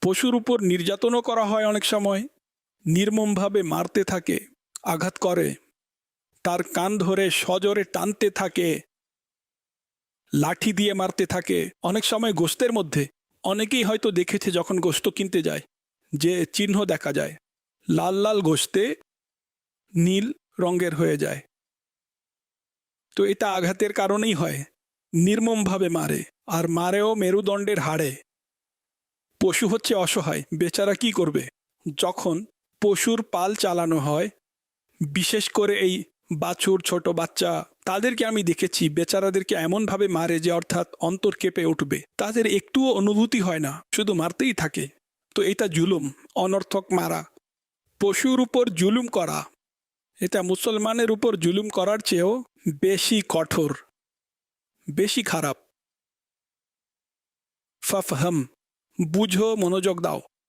পশুর উপর নির্যাতনও করা হয় অনেক সময়, নির্মমভাবে মারতে থাকে, আঘাত করে, তার কান ধরে সজোরে টানতে থাকে, লাঠি দিয়ে মারতে থাকে। অনেক সময় গোশতের মধ্যে অনেকেই হয়তো দেখেছে যখন গোশত কিনতে যায় যে চিহ্ন দেখা যায়, লাল লাল গোশতে নীল রঙের হয়ে যায়। তো এটা আঘাতের কারণেই হয়। নির্মমভাবে মারে, আর মারেও মেরুদণ্ডের হাড়ে। পশু হচ্ছে অসহায়, বেচারা কি করবে? যখন পশুর পাল চালানো হয়, বিশেষ করে এই বাছুর, ছোট বাচ্চা, তাদেরকে আমি দেখেছি বেচারাদেরকে এমনভাবে মারে যে অর্থাৎ অন্তর কেঁপে উঠবে। তাদের একটুও অনুভূতি হয় না, শুধু মারতেই থাকে। তো এটা জুলুম, অনর্থক মারা। পশুর উপর জুলুম করা এটা মুসলমানের উপর জুলুম করার চেয়েও বেশি কঠোর, বেশি খারাপ। ফাফহাম, বুঝো, মনোযোগ দাও।